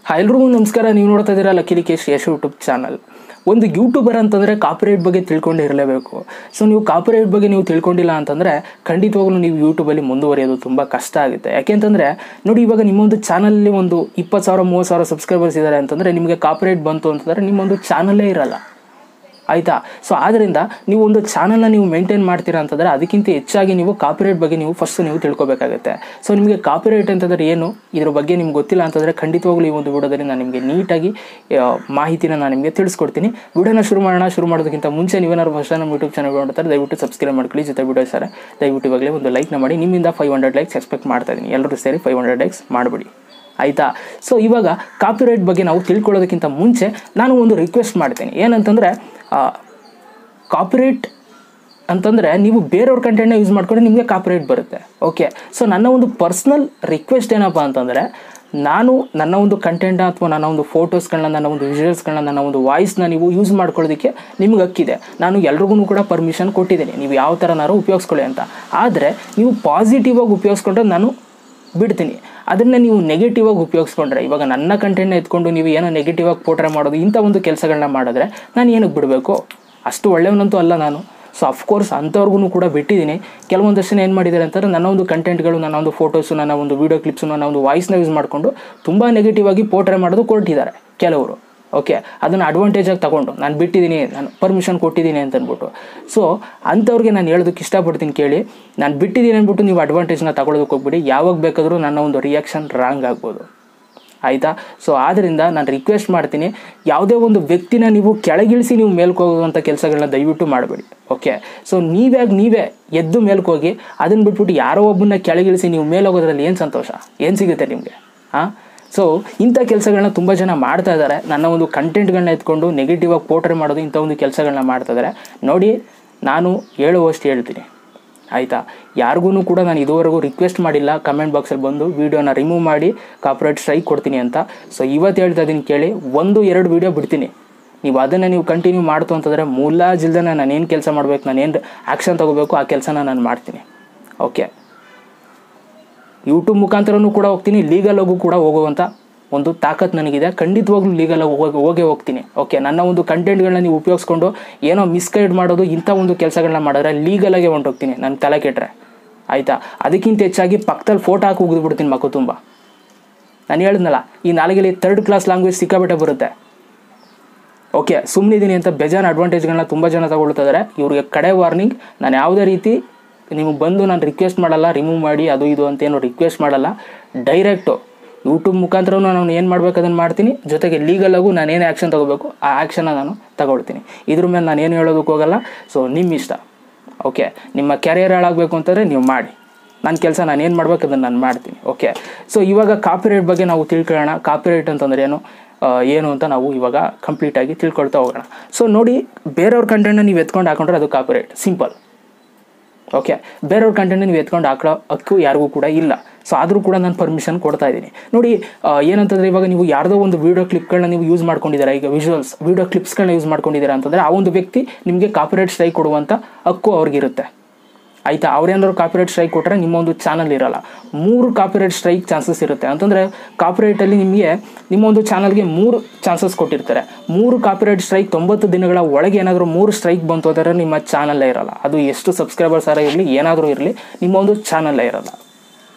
Hi ಎಲ್ರಿಗೂ ನಮಸ್ಕಾರ. ನೀವು ನೋಡ್ತಾ ಇದ್ದೀರಾ ಲಕ್ಕೇಶ್ ಯಶ್ ಯೂಟ್ಯೂಬ್ ಚಾನಲ್. ಒಂದು ಯೂಟ್ಯೂಬರ್ ಅಂತಂದರೆ ಕಾಪಿರೈಟ್ ಬಗ್ಗೆ ತಿಳ್ಕೊಂಡಿರಲೇಬೇಕು. ಸೊ ನೀವು ಕಾಪಿರೈಟ್ ಬಗ್ಗೆ ನೀವು ತಿಳ್ಕೊಂಡಿಲ್ಲ ಅಂತಂದರೆ ಖಂಡಿತವಾಗ್ಲೂ ನೀವು ಯೂಟ್ಯೂಬಲ್ಲಿ ಮುಂದುವರಿಯೋದು ತುಂಬ ಕಷ್ಟ ಆಗುತ್ತೆ. ಯಾಕೆಂತಂದರೆ ನೋಡಿ, ಇವಾಗ ನಿಮ್ಮೊಂದು ಚಾನಲಲ್ಲಿ ಒಂದು 20,000 30,000 ಸಬ್ಸ್ಕ್ರೈಬರ್ಸ್ ಇದ್ದಾರೆ ಅಂತಂದರೆ ನಿಮಗೆ ಕಾಪಿರೈಟ್ ಬಂತು ಅಂತಂದರೆ ನಿಮ್ಮೊಂದು ಚಾನಲ್ಲೇ ಇರಲ್ಲ, ಆಯಿತಾ. ಸೊ ಆದ್ದರಿಂದ ನೀವು ಒಂದು ಚಾನಲ್ನ ನೀವು ಮೇಂಟೈನ್ ಮಾಡ್ತೀರಾ ಅಂತಂದರೆ ಅದಕ್ಕಿಂತ ಹೆಚ್ಚಾಗಿ ನೀವು ಕಾಪಿರೈಟ್ ಬಗ್ಗೆ ನೀವು ಫಸ್ಟ್ ನೀವು ತಿಳ್ಕೊಬೇಕಾಗುತ್ತೆ. ಸೊ ನಿಮಗೆ ಕಾಪಿರೈಟ್ ಅಂತಂದರೆ ಏನು, ಇದ್ರ ಬಗ್ಗೆ ನಿಮ್ಗೆ ಗೊತ್ತಿಲ್ಲ ಅಂತಂದರೆ ಖಂಡಿತವಾಗ್ಲೂ ಈ ಒಂದು ವಿಡಿಯೋದಲ್ಲಿ ನಾನು ನಿಮಗೆ ನೀಟಾಗಿ ಮಾಹಿತಿನ ನಾನು ನಿಮಗೆ ತಿಳಿಸ್ಕೊಡ್ತೀನಿ. ವಿಡಿಯೋನ ಶುರು ಮಾಡೋದಕ್ಕಿಂತ ಮುಂಚೆ ನೀವೇನಾದ್ರು ಫಸ್ಟ್ ನಮ್ಮ ಯೂಟ್ಯೂಬ್ ಚಾನಲ್ ನೋಡ್ತಾರೆ ದಯವಿಟ್ಟು ಸಬ್ಸ್ಕ್ರೈಬ್ ಮಾಡ್ಕೊಳ್ಳಿ. ಜೊತೆ ವಿಡಿಯೋ ಸರ್ ದಯವಿಟ್ಟು ಇವಾಗಲೇ ಒಂದು ಲೈಕ್ನ ಮಾಡಿ. ನಿಮ್ಮಿಂದ 500 ಲೈಕ್ಸ್ ಎಕ್ಸ್ಪೆಕ್ಟ್ ಮಾಡ್ತಾ ಇದ್ದೀನಿ. ಎಲ್ಲರೂ ಸೇರಿ 500 ಲೈಕ್ಸ್ ಮಾಡಿಬಿಡಿ, ಆಯಿತಾ. ಸೊ ಇವಾಗ ಕಾಪಿರೈಟ್ ಬಗ್ಗೆ ನಾವು ತಿಳ್ಕೊಳ್ಳೋದಕ್ಕಿಂತ ಮುಂಚೆ ನಾನು ಒಂದು ರಿಕ್ವೆಸ್ಟ್ ಮಾಡ್ತೀನಿ. ಏನಂತಂದರೆ ಕಾಪಿರೈಟ್ ಅಂತಂದರೆ ನೀವು ಬೇರೆಯವ್ರ ಕಂಟೆಂಟ್ನ ಯೂಸ್ ಮಾಡಿಕೊಂಡ್ರೆ ನಿಮಗೆ ಕಾಪಿರೈಟ್ ಬರುತ್ತೆ. ಓಕೆ, ಸೊ ನನ್ನ ಒಂದು ಪರ್ಸ್ನಲ್ ರಿಕ್ವೆಸ್ಟ್ ಏನಪ್ಪ ಅಂತಂದರೆ, ನಾನು ನನ್ನ ಒಂದು ಕಂಟೆಂಟ್ನ ಅಥವಾ ನನ್ನ ಒಂದು ಫೋಟೋಸ್ಗಳನ್ನ, ನನ್ನ ಒಂದು ವಿಜುವಲ್ಸ್ಗಳನ್ನ, ನನ್ನ ಒಂದು ವಾಯ್ಸ್ನ ನೀವು ಯೂಸ್ ಮಾಡ್ಕೊಳ್ಳೋದಕ್ಕೆ ನಿಮ್ಗೆ ಹಕ್ಕಿದೆ. ನಾನು ಎಲ್ರಿಗೂ ಕೂಡ ಪರ್ಮಿಷನ್ ಕೊಟ್ಟಿದ್ದೀನಿ, ನೀವು ಯಾವ ಥರನಾರು ಉಪಯೋಗಿಸ್ಕೊಳ್ಳಿ ಅಂತ. ಆದರೆ ನೀವು ಪಾಸಿಟಿವ್ ಆಗಿ ಉಪಯೋಗಿಸ್ಕೊಂಡ್ರೆ ನಾನು ಬಿಡ್ತೀನಿ. ಅದನ್ನು ನೀವು ನೆಗೆಟಿವ್ ಆಗಿ ಉಪಯೋಗಿಸ್ಕೊಂಡ್ರೆ, ಇವಾಗ ನನ್ನ ಕಂಟೆಂಟ್ನ ಎತ್ಕೊಂಡು ನೀವು ಏನೋ ನೆಗೆಟಿವ್ ಆಗಿ ಪೋಟ್ರೆ ಮಾಡೋದು, ಇಂಥ ಒಂದು ಕೆಲಸಗಳನ್ನ ಮಾಡಿದ್ರೆ ನಾನು ಏನಕ್ಕೆ ಬಿಡಬೇಕು? ಅಷ್ಟು ಒಳ್ಳೆಯವನಂತೂ ಅಲ್ಲ ನಾನು. ಸೊ ಅಫ್ಕೋರ್ಸ್ ಅಂಥವ್ರಿಗೂ ಕೂಡ ಬಿಟ್ಟಿದ್ದೀನಿ. ಕೆಲವೊಂದಷ್ಟು ಜನ ಏನು ಮಾಡಿದ್ದಾರೆ ಅಂತಂದರೆ ನನ್ನ ಒಂದು ಕಂಟೆಂಟ್ಗಳು, ನನ್ನ ಒಂದು ಫೋಟೋಸು, ನನ್ನ ಒಂದು ವೀಡಿಯೋ ಕ್ಲಿಪ್ಸು, ನನ್ನ ಒಂದು ವಾಯ್ಸ್ನ ಯೂಸ್ ಮಾಡಿಕೊಂಡು ತುಂಬ ನೆಗೆಟಿವ್ ಆಗಿ ಪೋಟ್ರೆ ಮಾಡೋದು ಕೊಟ್ಟಿದ್ದಾರೆ ಕೆಲವರು. ಓಕೆ, ಅದನ್ನು ಅಡ್ವಾಂಟೇಜಾಗಿ ತೊಗೊಂಡು ನಾನು ಬಿಟ್ಟಿದ್ದೀನಿ, ನಾನು ಪರ್ಮಿಷನ್ ಕೊಟ್ಟಿದ್ದೀನಿ ಅಂತ ಅಂದ್ಬಿಟ್ಟು. ಸೊ ಅಂಥವ್ರಿಗೆ ನಾನು ಹೇಳೋದಕ್ಕೆ ಇಷ್ಟಪಡ್ತೀನಿ, ಕೇಳಿ. ನಾನು ಬಿಟ್ಟಿದ್ದೀನಿ ಅಂದ್ಬಿಟ್ಟು ನೀವು ಅಡ್ವಾಂಟೇಜ್ನ ತಗೊಳ್ಳೋದಕ್ಕೆ ಹೋಗ್ಬಿಡಿ. ಯಾವಾಗ ಬೇಕಾದರೂ ನನ್ನ ಒಂದು ರಿಯಾಕ್ಷನ್ ರಾಂಗ್ ಆಗ್ಬೋದು, ಆಯಿತಾ. ಸೊ ಆದ್ದರಿಂದ ನಾನು ರಿಕ್ವೆಸ್ಟ್ ಮಾಡ್ತೀನಿ, ಯಾವುದೇ ಒಂದು ವ್ಯಕ್ತಿನ ನೀವು ಕೆಳಗಿಳಿಸಿ ನೀವು ಮೇಲ್ಕೆ ಹೋಗುವಂಥ ಕೆಲಸಗಳನ್ನ ದಯವಿಟ್ಟು ಮಾಡಬೇಡಿ. ಓಕೆ, ಸೊ ನೀವೇ ಎದ್ದು ಮೇಲ್ಕೆ ಹೋಗಿ, ಅದನ್ನು ಬಿಟ್ಬಿಟ್ಟು ಯಾರೋ ಒಬ್ಬನ್ನ ಕೆಳಗಿಳಿಸಿ ನೀವು ಮೇಲೆ ಹೋಗೋದ್ರಲ್ಲಿ ಏನು ಸಂತೋಷ, ಏನು ಸಿಗುತ್ತೆ ನಿಮಗೆ? ಹಾಂ, ಸೊ ಇಂಥ ಕೆಲಸಗಳನ್ನ ತುಂಬ ಜನ ಮಾಡ್ತಾ ಇದ್ದಾರೆ. ನನ್ನ ಒಂದು ಕಂಟೆಂಟ್ಗಳನ್ನ ಎತ್ಕೊಂಡು ನೆಗೆಟಿವ್ ಆಗಿ ಪೋಟ್ರೆ ಮಾಡೋದು, ಇಂಥ ಒಂದು ಕೆಲಸಗಳನ್ನ ಮಾಡ್ತಾ ಇದ್ದಾರೆ. ನೋಡಿ, ನಾನು ಹೇಳುವಷ್ಟು ಹೇಳ್ತೀನಿ, ಆಯಿತಾ. ಯಾರಿಗೂ ಕೂಡ ನಾನು ಇದುವರೆಗೂ ರಿಕ್ವೆಸ್ಟ್ ಮಾಡಿಲ್ಲ ಕಮೆಂಟ್ ಬಾಕ್ಸಲ್ಲಿ ಬಂದು ವೀಡಿಯೋನ ರಿಮೂವ್ ಮಾಡಿ ಕಾಪಿರೈಟ್ ಸ್ಟ್ರೈಕ್ ಕೊಡ್ತೀನಿ ಅಂತ. ಸೊ ಇವತ್ತು ಹೇಳ್ತಾ ಇದ್ದೀನಿ, ಕೇಳಿ. 1-2 ವೀಡಿಯೋ ಬಿಡ್ತೀನಿ, ನೀವು ಅದನ್ನು ನೀವು ಕಂಟಿನ್ಯೂ ಮಾಡ್ತು ಅಂತಂದರೆ ಮುಲಾಜಿಲ್ದನೆ ನಾನೇನು ಕೆಲಸ ಮಾಡಬೇಕು, ನಾನೇನು ಆ್ಯಕ್ಷನ್ ತೊಗೋಬೇಕು ಆ ಕೆಲಸನ ನಾನು ಮಾಡ್ತೀನಿ. ಓಕೆ, ಯೂಟ್ಯೂಬ್ ಮುಖಾಂತರನೂ ಕೂಡ ಹೋಗ್ತೀನಿ, ಲೀಗಲ್ ಆಗೂ ಕೂಡ ಹೋಗುವಂಥ ಒಂದು ತಾಕತ್ತು ನನಗಿದೆ. ಖಂಡಿತವಾಗ್ಲೂ ಲೀಗಲ್ ಹೋಗೇ ಹೋಗ್ತೀನಿ. ಓಕೆ, ನನ್ನ ಒಂದು ಕಂಟೆಂಟ್ಗಳನ್ನ ನೀವು ಉಪಯೋಗಿಸ್ಕೊಂಡು ಏನೋ ಮಿಸ್ಗೈಡ್ ಮಾಡೋದು, ಇಂಥ ಒಂದು ಕೆಲಸಗಳನ್ನ ಮಾಡಿದ್ರೆ ಲೀಗಲಾಗೆ ಹೊಂಟೋಗ್ತೀನಿ, ನಾನು ತಲೆ ಕೆಟ್ಟರೆ, ಆಯಿತಾ. ಅದಕ್ಕಿಂತ ಹೆಚ್ಚಾಗಿ ಪಕ್ಕದಲ್ಲಿ ಫೋಟೋ ಹಾಕಿ ಉಗಿದ್ಬಿಡ್ತೀನಿ ಮಕ್ಕಳು ತುಂಬ. ನಾನು ಹೇಳಿದ್ನಲ್ಲ, ಈ ನಾಲಿಗೆಯಲ್ಲಿ 3rd ಕ್ಲಾಸ್ ಲ್ಯಾಂಗ್ವೇಜ್ ಸಿಕ್ಕಾಬಿಟ್ಟೆ ಬರುತ್ತೆ. ಓಕೆ, ಸುಮ್ಮನಿದ್ದೀನಿ ಅಂತ ಬೇಜಾನ್ ಅಡ್ವಾಂಟೇಜ್ಗಳನ್ನ ತುಂಬ ಜನ ತಗೊಳ್ತಾ ಇದ್ದಾರೆ. ಇವ್ರಿಗೆ ಕಡೆ ವಾರ್ನಿಂಗ್, ನಾನು ಯಾವುದೇ ರೀತಿ ನಿಮಗೆ ಬಂದು ನಾನು ರಿಕ್ವೆಸ್ಟ್ ಮಾಡಲ್ಲ, ರಿಮೂವ್ ಮಾಡಿ ಅದು ಇದು ಅಂತೇನು ರಿಕ್ವೆಸ್ಟ್ ಮಾಡಲ್ಲ. ಡೈರೆಕ್ಟು ಯೂಟ್ಯೂಬ್ ಮುಖಾಂತರ ನಾನು ಏನು ಮಾಡಬೇಕು ಅದನ್ನು ಮಾಡ್ತೀನಿ. ಜೊತೆಗೆ ಲೀಗಲಾಗೂ ನಾನೇನು ಆ್ಯಕ್ಷನ್ ತೊಗೋಬೇಕು ಆ ಆ್ಯಕ್ಷನ್ನ ನಾನು ತಗೊಳ್ತೀನಿ. ಇದ್ರ ಮೇಲೆ ನಾನು ಏನು ಹೇಳೋದಕ್ಕೆ ಹೋಗಲ್ಲ. ಸೊ ನಿಮ್ಮ ಇಷ್ಟ. ಓಕೆ, ನಿಮ್ಮ ಕ್ಯಾರಿಯರ್ ಹಾಳಾಗಬೇಕು ಅಂತಂದರೆ ನೀವು ಮಾಡಿ, ನನ್ನ ಕೆಲಸ ನಾನು ಏನು ಮಾಡ್ಬೇಕು ಅದನ್ನು ನಾನು ಮಾಡ್ತೀನಿ. ಓಕೆ, ಸೊ ಇವಾಗ ಕಾಪಿರೈಟ್ ಬಗ್ಗೆ ನಾವು ತಿಳ್ಕೊಳ್ಳೋಣ. ಕಾಪಿರೈಟ್ ಅಂತಂದರೆ ಏನು ಅಂತ ನಾವು ಇವಾಗ ಕಂಪ್ಲೀಟಾಗಿ ತಿಳ್ಕೊಳ್ತಾ ಹೋಗೋಣ. ಸೊ ನೋಡಿ, ಬೇರೆಯವ್ರ ಕಂಟೆಂಟ್ನ ನೀವು ಎತ್ಕೊಂಡು ಹಾಕೊಂಡ್ರೆ ಅದು ಕಾಪಿರೈಟ್, ಸಿಂಪಲ್. ಓಕೆ, ಬೇರೆಯವ್ರ ಕಂಟೆಂಟ್ನ ನೀವು ಎತ್ಕೊಂಡು ಹಾಕೋ ಹಕ್ಕು ಯಾರಿಗೂ ಕೂಡ ಇಲ್ಲ. ಸೊ ಆದರೂ ಕೂಡ ನಾನು ಪರ್ಮಿಷನ್ ಕೊಡ್ತಾ ಇದ್ದೀನಿ. ನೋಡಿ, ಏನಂತಂದರೆ ಇವಾಗ ನೀವು ಯಾರ್ದೋ ಒಂದು ವೀಡಿಯೋ ಕ್ಲಿಪ್ಗಳನ್ನ ನೀವು ಯೂಸ್ ಮಾಡ್ಕೊಂಡಿದ್ದೀರಾ, ಈಗ ವೀಡಿಯೋ ಕ್ಲಿಪ್ಸ್ಗಳನ್ನ ಯೂಸ್ ಮಾಡ್ಕೊಂಡಿದ್ದೀರಾ ಅಂತಂದರೆ ಆ ಒಂದು ವ್ಯಕ್ತಿ ನಿಮಗೆ ಕಾಪಿರೈಟ್ ಸ್ಟ್ರೈಕ್ ಕೊಡುವಂಥ ಹಕ್ಕು ಅವ್ರಿಗಿರುತ್ತೆ, ಆಯಿತಾ. ಅವ್ರೇನಾದ್ರು ಕಾಪಿರೈಟ್ ಸ್ಟ್ರೈಕ್ ಕೊಟ್ಟರೆ ನಿಮ್ಮ ಒಂದು ಚಾನಲ್ ಇರೋಲ್ಲ. 3 ಕಾಪಿರೈಟ್ ಸ್ಟ್ರೈಕ್ ಚಾನ್ಸಸ್ ಇರುತ್ತೆ. ಅಂತಂದರೆ ಕಾಪಿರೈಟಲ್ಲಿ ನಿಮಗೆ ನಿಮ್ಮ ಒಂದು ಚಾನಲ್ಗೆ 3 ಚಾನ್ಸಸ್ ಕೊಟ್ಟಿರ್ತಾರೆ. 3 ಕಾಪಿರೈಟ್ ಸ್ಟ್ರೈಕ್ 90 ದಿನಗಳ ಒಳಗೆ ಏನಾದರೂ 3 ಸ್ಟ್ರೈಕ್ ಬಂತು ಅಂದರೆ ನಿಮ್ಮ ಚಾನಲ್ಲೇ ಇರೋಲ್ಲ. ಅದು ಎಷ್ಟು ಸಬ್ಸ್ಕ್ರೈಬರ್ಸ್ ಇರಲಿ, ಏನಾದರೂ ಇರಲಿ, ನಿಮ್ಮ ಒಂದು ಚಾನಲ್ಲೇ ಇರೋಲ್ಲ,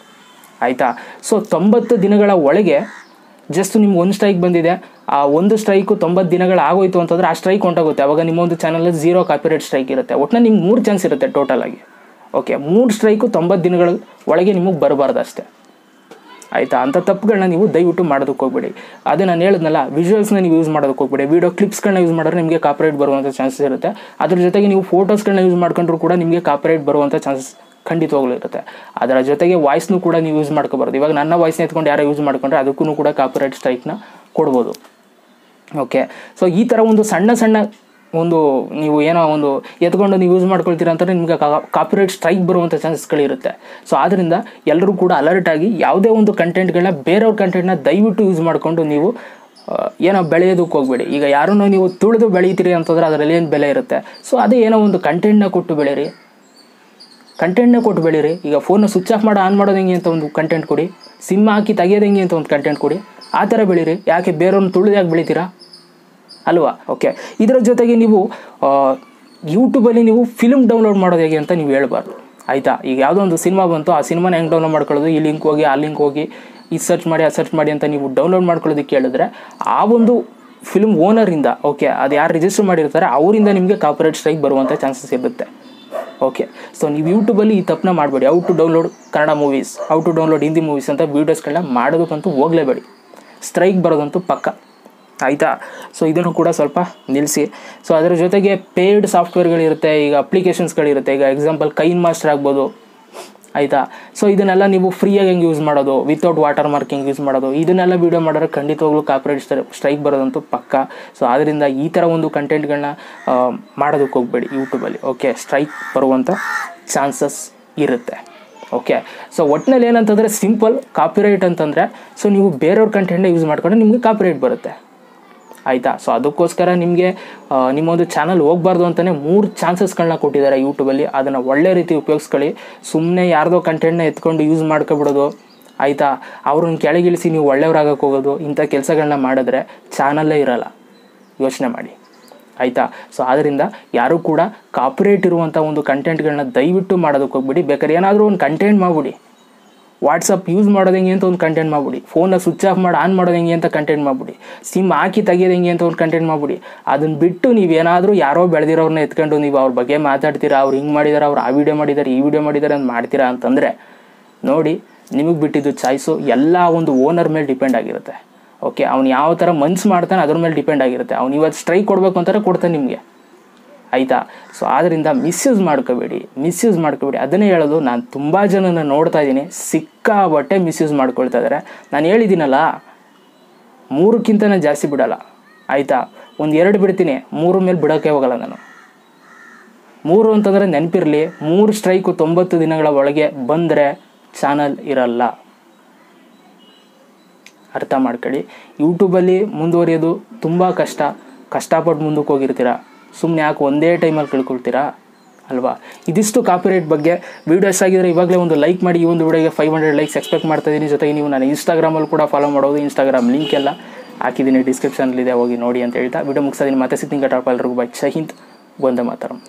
ಆಯಿತಾ. ಸೊ 90 ದಿನಗಳ ಒಳಗೆ ಜಸ್ಟ್ ನಿಮ್ಗೆ 1 ಸ್ಟ್ರೈಕ್ ಬಂದಿದೆ, ಆ 1 ಸ್ಟ್ರೈಕು 90 ದಿನಗಳು ಆಗೋಯ್ತು ಅಂತಂದರೆ ಆ ಸ್ಟ್ರೈಕ್ ಹೊಂಟೋಗುತ್ತೆ. ಆವಾಗ ನಿಮ್ಮ ಒಂದು ಚಾನಲಲ್ಲಿ 0 ಕಾಪಿರೈಟ್ ಸ್ಟ್ರೈಕ್ ಇರುತ್ತೆ. ಒಟ್ಟಿನಲ್ಲಿ ನಿಮ್ಗೆ 3 ಚಾನ್ಸ್ ಇರುತ್ತೆ ಟೋಟಲಾಗಿ. ಓಕೆ, 3 ಸ್ಟ್ರೈಕು 90 ದಿನಗಳ ಒಳಗೆ ನಿಮಗೆ ಬರಬಾರ್ದು ಅಷ್ಟೇ, ಆಯಿತಾ. ಅಂಥ ತಪ್ಪುಗಳನ್ನ ನೀವು ದಯವಿಟ್ಟು ಮಾಡೋದಕ್ಕೆ ಹೋಗ್ಬೇಡಿ. ಅದೇ ನಾನು ಹೇಳಿದ್ನಲ್ಲ, ವಿಜುವಲ್ಸ್ನ ನೀವು ಯೂಸ್ ಮಾಡೋದಕ್ಕೆ ಹೋಗ್ಬೇಡಿ. ವೀಡಿಯೋ ಕ್ಲಿಪ್ಸ್ಗಳನ್ನ ಯೂಸ್ ಮಾಡಿದ್ರೆ ನಿಮಗೆ ಕಾಪಿರೈಟ್ ಬರುವಂಥ ಚಾನ್ಸಸ್ ಇರುತ್ತೆ. ಅದ್ರ ಜೊತೆಗೆ ನೀವು ಫೋಟೋಸ್ಗಳನ್ನ ಯೂಸ್ ಮಾಡ್ಕೊಂಡ್ರೂ ಕೂಡ ನಿಮಗೆ ಕಾಪಿರೈಟ್ ಬರುವಂಥ ಚಾನ್ಸಸ್ ಖಂಡಿತವಾಗ್ಲೂ ಇರುತ್ತೆ. ಅದರ ಜೊತೆಗೆ ವಾಯ್ಸ್ನೂ ಕೂಡ ನೀವು ಯೂಸ್ ಮಾಡ್ಕೋಬಾರ್ದು. ಇವಾಗ ನನ್ನ ವಾಯ್ಸ್ನ ಎತ್ಕೊಂಡು ಯಾರೋ ಯೂಸ್ ಮಾಡ್ಕೊಂಡ್ರೆ ಅದಕ್ಕೂ ಕೂಡ ಕಾಪಿರೈಟ್ ಸ್ಟ್ರೈಕ್ನ ಕೊಡ್ಬೋದು. ಓಕೆ, ಸೊ ಈ ಥರ ಒಂದು ಸಣ್ಣ ಒಂದು ನೀವು ಏನೋ ಒಂದು ಎತ್ಕೊಂಡು ನೀವು ಯೂಸ್ ಮಾಡ್ಕೊಳ್ತೀರ ಅಂತಂದರೆ ನಿಮಗೆ ಕಾಪಿರೈಟ್ ಸ್ಟ್ರೈಕ್ ಬರುವಂಥ ಚಾನ್ಸಸ್ಗಳಿರುತ್ತೆ. ಸೊ ಆದ್ದರಿಂದ ಎಲ್ಲರೂ ಕೂಡ ಅಲರ್ಟ್ ಆಗಿ ಯಾವುದೇ ಒಂದು ಕಂಟೆಂಟ್ಗಳನ್ನ, ಬೇರೆಯವ್ರ ಕಂಟೆಂಟ್ನ ದಯವಿಟ್ಟು ಯೂಸ್ ಮಾಡಿಕೊಂಡು ನೀವು ಏನೋ ಬೆಳೆಯೋದಕ್ಕೆ ಹೋಗಬೇಡಿ. ಈಗ ಯಾರನ್ನೋ ನೀವು ತುಳಿದು ಬೆಳೀತೀರಿ ಅಂತಂದರೆ ಅದರಲ್ಲಿ ಏನು ಬೆಲೆ ಇರುತ್ತೆ. ಸೊ ಅದೇ ಏನೋ ಒಂದು ಕಂಟೆಂಟ್ನ ಕೊಟ್ಟು ಬೆಳೀರಿ, ಕಂಟೆಂಟ್ನೇ ಕೊಟ್ಟು ಬೆಳೀರಿ. ಈಗ ಫೋನ್ನ ಸ್ವಿಚ್ ಆಫ್ ಮಾಡಿ ಆನ್ ಮಾಡೋದು ಹೆಂಗೆ ಅಂತ ಒಂದು ಕಂಟೆಂಟ್ ಕೊಡಿ, ಸಿಮ್ ಹಾಕಿ ತೆಗೆಯೋದು ಹೆಂಗೆ ಅಂತ ಒಂದು ಕಂಟೆಂಟ್ ಕೊಡಿ. ಆ ಥರ ಬೆಳೀರಿ. ಯಾಕೆ ಬೇರೆಯವ್ರನ್ನ ತುಳಿದು ಯಾಕೆ ಬೆಳಿತೀರಾ ಅಲ್ವಾ? ಓಕೆ, ಇದರ ಜೊತೆಗೆ ನೀವು ಯೂಟ್ಯೂಬಲ್ಲಿ ನೀವು ಫಿಲ್ಮ್ ಡೌನ್ಲೋಡ್ ಮಾಡೋದು ಹೇಗೆ ಅಂತ ನೀವು ಹೇಳ್ಬಾರ್ದು, ಆಯಿತಾ? ಈಗ ಯಾವುದೋ ಒಂದು ಸಿನಿಮಾ ಬಂತು, ಆ ಸಿನಿಮಾನ ಹೆಂಗೆ ಡೌನ್ಲೋಡ್ ಮಾಡ್ಕೊಳ್ಳೋದು, ಈ ಲಿಂಕ್ ಹೋಗಿ ಆ ಲಿಂಕ್ ಹೋಗಿ ಇದು ಸರ್ಚ್ ಮಾಡಿ ಆ ಸರ್ಚ್ ಮಾಡಿ ಅಂತ ನೀವು ಡೌನ್ಲೋಡ್ ಮಾಡ್ಕೊಳ್ಳೋದಕ್ಕೆ ಹೇಳಿದ್ರೆ ಆ ಒಂದು ಫಿಲ್ಮ್ ಓನರಿಂದ, ಓಕೆ, ಅದು ಯಾರು ರಿಜಿಸ್ಟರ್ ಮಾಡಿರ್ತಾರೆ ಅವರಿಂದ ನಿಮಗೆ ಕಾಪಿರೈಟ್ ಸ್ಟ್ರೈಕ್ ಬರುವಂಥ ಚಾನ್ಸಸ್ ಇರುತ್ತೆ. ಓಕೆ, ಸೊ ನೀವು ಯೂಟ್ಯೂಬಲ್ಲಿ ಈ ತಪ್ಪನ್ನ ಮಾಡಬೇಡಿ. How to download Kannada movies, how to download Hindi movies ಅಂತ ವೀಡಿಯೋಸ್ಗಳನ್ನ ಮಾಡೋದಕ್ಕಂತೂ ಹೋಗಲೇಬೇಡಿ, ಸ್ಟ್ರೈಕ್ ಬರೋದಂತೂ ಪಕ್ಕ, ಆಯಿತಾ? ಸೊ ಇದನ್ನು ಕೂಡ ಸ್ವಲ್ಪ ನಿಲ್ಲಿಸಿ. ಸೊ ಅದರ ಜೊತೆಗೆ ಪೇಯ್ಡ್ ಸಾಫ್ಟ್ವೇರ್ಗಳಿರುತ್ತೆ, ಈಗ ಅಪ್ಲಿಕೇಶನ್ಸ್ಗಳಿರುತ್ತೆ. ಈಗ ಎಕ್ಸಾಂಪಲ್ ಕೈನ್ ಮಾಸ್ಟರ್ ಆಗ್ಬೋದು, ಆಯಿತಾ? ಸೊ ಇದನ್ನೆಲ್ಲ ನೀವು ಫ್ರೀಯಾಗಿ ಹೆಂಗೆ ಯೂಸ್ ಮಾಡೋದು, ವಿತೌಟ್ ವಾಟರ್ ಮಾರ್ಕಿಂಗ್ ಯೂಸ್ ಮಾಡೋದು, ಇದನ್ನೆಲ್ಲ ವೀಡಿಯೋ ಮಾಡಿದ್ರೆ ಖಂಡಿತವಾಗ್ಲೂ ಕಾಪಿರೈಟ್ ಸ್ಟ್ರೈಕ್ ಬರೋದಂತೂ ಪಕ್ಕ. ಸೊ ಆದ್ದರಿಂದ ಈ ಥರ ಒಂದು ಕಂಟೆಂಟ್ಗಳನ್ನ ಮಾಡೋದಕ್ಕೆ ಹೋಗಬೇಡಿ ಯೂಟ್ಯೂಬಲ್ಲಿ. ಓಕೆ, ಸ್ಟ್ರೈಕ್ ಬರುವಂಥ ಚಾನ್ಸಸ್ ಇರುತ್ತೆ. ಓಕೆ, ಸೊ ಒಟ್ಟಿನಲ್ಲಿ ಏನಂತಂದರೆ ಸಿಂಪಲ್, ಕಾಪಿರೈಟ್ ಅಂತಂದರೆ ಸೊ ನೀವು ಬೇರೆಯವ್ರ ಕಂಟೆಂಟ್ನ ಯೂಸ್ ಮಾಡ್ಕೊಂಡ್ರೆ ನಿಮಗೆ ಕಾಪಿರೈಟ್ ಬರುತ್ತೆ, ಆಯಿತಾ? ಸೊ ಅದಕ್ಕೋಸ್ಕರ ನಿಮಗೆ ನಿಮ್ಮೊಂದು ಚಾನಲ್ ಹೋಗಬಾರ್ದು ಅಂತಲೇ 3 ಚಾನ್ಸಸ್ಗಳನ್ನ ಕೊಟ್ಟಿದ್ದಾರೆ ಯೂಟ್ಯೂಬಲ್ಲಿ. ಅದನ್ನು ಒಳ್ಳೆ ರೀತಿ ಉಪಯೋಗಿಸ್ಕೊಳ್ಳಿ. ಸುಮ್ಮನೆ ಯಾರ್ದೋ ಕಂಟೆಂಟ್ನ ಎತ್ಕೊಂಡು ಯೂಸ್ ಮಾಡ್ಕೊಬಿಡೋದು, ಆಯಿತಾ? ಅವ್ರನ್ನ ಕೆಳಗಿಳಿಸಿ ನೀವು ಒಳ್ಳೆಯವ್ರಾಗಕ್ಕೆ ಹೋಗೋದು, ಇಂಥ ಕೆಲಸಗಳನ್ನ ಮಾಡಿದ್ರೆ ಚಾನಲ್ಲೇ ಇರೋಲ್ಲ, ಯೋಚನೆ ಮಾಡಿ, ಆಯಿತಾ? ಸೊ ಆದ್ದರಿಂದ ಯಾರೂ ಕೂಡ ಕಾಪಿರೈಟ್ ಇರುವಂಥ ಒಂದು ಕಂಟೆಂಟ್ಗಳನ್ನ ದಯವಿಟ್ಟು ಮಾಡೋದಕ್ಕೆ ಹೋಗ್ಬಿಡಿ. ಬೇಕಾದ್ರೆ ಏನಾದರೂ ಒಂದು ಕಂಟೆಂಟ್ ಮಾಡಿಬಿಡಿ, ವಾಟ್ಸಪ್ ಯೂಸ್ ಮಾಡೋದು ಹೆಂಗೆ ಅಂತ ಒಂದು ಕಂಟೆಂಟ್ ಮಾಡಿಬಿಡಿ, ಫೋನ್ನ ಸ್ವಿಚ್ ಆಫ್ ಮಾಡಿ ಆನ್ ಮಾಡೋದು ಹೆಂಗೆ ಅಂತ ಕಂಟೆಂಟ್ ಮಾಡಿಬಿಡಿ, ಸಿಮ್ ಹಾಕಿ ತೆಗಿಯೋದು ಹೆಂಗೆ ಅಂತ ಒಂದು ಕಂಟೆಂಟ್ ಮಾಡಿಬಿಡಿ. ಅದನ್ನು ಬಿಟ್ಟು ನೀವೇನಾದರೂ ಯಾರೋ ಬೆಳೆದಿರೋರನ್ನ ಎತ್ಕೊಂಡು ನೀವು ಅವ್ರ ಬಗ್ಗೆ ಮಾತಾಡ್ತೀರಾ, ಅವ್ರು ಹಿಂಗೆ ಮಾಡಿದ್ದಾರೆ, ಅವ್ರು ಆ ವಿಡಿಯೋ ಮಾಡಿದ್ದಾರೆ, ಈ ವಿಡಿಯೋ ಮಾಡಿದ್ದಾರೆ ಅಂತ ಮಾಡ್ತೀರಾ ಅಂತಂದರೆ ನೋಡಿ, ನಿಮಗೆ ಬಿಟ್ಟಿದ್ದು ಚಾಯ್ಸು ಎಲ್ಲ ಒಂದು ಓನರ್ ಮೇಲೆ ಡಿಪೆಂಡ್ ಆಗಿರುತ್ತೆ. ಓಕೆ, ಅವ್ನು ಯಾವ ಥರ ಮನ್ಸು ಮಾಡ್ತಾನೆ ಅದ್ರ ಮೇಲೆ ಡಿಪೆಂಡ್ ಆಗಿರುತ್ತೆ. ಅವ್ನು ಇವತ್ತು ಸ್ಟ್ರೈಕ್ ಕೊಡಬೇಕು ಅಂತಾರೆ ಕೊಡ್ತಾನೆ ನಿಮಗೆ, ಆಯಿತಾ? ಸೊ ಆದ್ದರಿಂದ ಮಿಸ್ಯೂಸ್ ಮಾಡ್ಕೋಬೇಡಿ. ಅದನ್ನೇ ಹೇಳೋದು, ನಾನು ತುಂಬ ಜನನ ನೋಡ್ತಾ ಇದ್ದೀನಿ, ಸಿಕ್ಕಾಬಟ್ಟೆ ಮಿಸ್ಯೂಸ್ ಮಾಡ್ಕೊಳ್ತಾ ಇದ್ದಾರೆ. ನಾನು ಹೇಳಿದ್ದೀನಲ್ಲ, 3ಕ್ಕಿಂತ ನಾನು ಜಾಸ್ತಿ ಬಿಡೋಲ್ಲ, ಆಯಿತಾ? 1-2 ಬಿಡ್ತೀನಿ, 3 ಮೇಲೆ ಬಿಡೋಕ್ಕೆ ಹೋಗಲ್ಲ ನಾನು. 3 ಅಂತಂದರೆ ನೆನಪಿರಲಿ, 3 ಸ್ಟ್ರೈಕು 90 ದಿನಗಳ ಒಳಗೆ ಬಂದರೆ ಚಾನಲ್ ಇರಲ್ಲ, ಅರ್ಥ ಮಾಡ್ಕೊಳ್ಳಿ. ಯೂಟ್ಯೂಬಲ್ಲಿ ಮುಂದುವರಿಯೋದು ತುಂಬ ಕಷ್ಟಪಟ್ಟು ಮುಂದಕ್ಕೆ ಹೋಗಿರ್ತೀರ, ಸುಮ್ಮನೆ ಯಾಕೆ ಒಂದೇ ಟೈಮಲ್ಲಿ ಕಳ್ಕೊಳ್ತೀರಾ ಅಲ್ವಾ? ಇದಿಷ್ಟು ಕಾಪಿರೈಟ್ ಬಗ್ಗೆ. ವಿಡಿಯೋ ಎಷ್ಟಾಗಿದ್ದರೆ ಇವಾಗಲೇ ಒಂದು ಲೈಕ್ ಮಾಡಿ. ಈ ಒಂದು ವಿಡಿಯೋಗೆ 500 ಲೈಕ್ಸ್ ಎಕ್ಸ್ಪೆಕ್ಟ್ ಮಾಡ್ತಾ ಇದ್ದೀನಿ. ಜೊತೆಗೆ ನೀವು ನಾನು ಇನ್ಸ್ಟಾಗ್ರಾಮಲ್ಲಿ ಕೂಡ ಫಾಲೋ ಮಾಡೋದು, ಇನ್ಸ್ಟಾಗ್ರಾಮ್ ಲಿಂಕ್ ಎಲ್ಲ ಹಾಕಿದ್ದೀನಿ ಡಿಸ್ಕ್ರಿಪ್ಷನಲ್ಲಿದೆ, ಹೋಗಿ ನೋಡಿ ಅಂತ ಹೇಳ್ತಾ ವಿಡಿಯೋ ಮುಗಿಸ್ತಾ ಇದ್ದೀನಿ. ಮತ್ತೆ ಸಿಗ್ತೀನಿ. ಟಾಪ್ ಎಲ್ಲರಿಗೂ ಬೈ. ಜೈ ಹಿಂದ್, ವಂದೇ ಮಾತರಂ.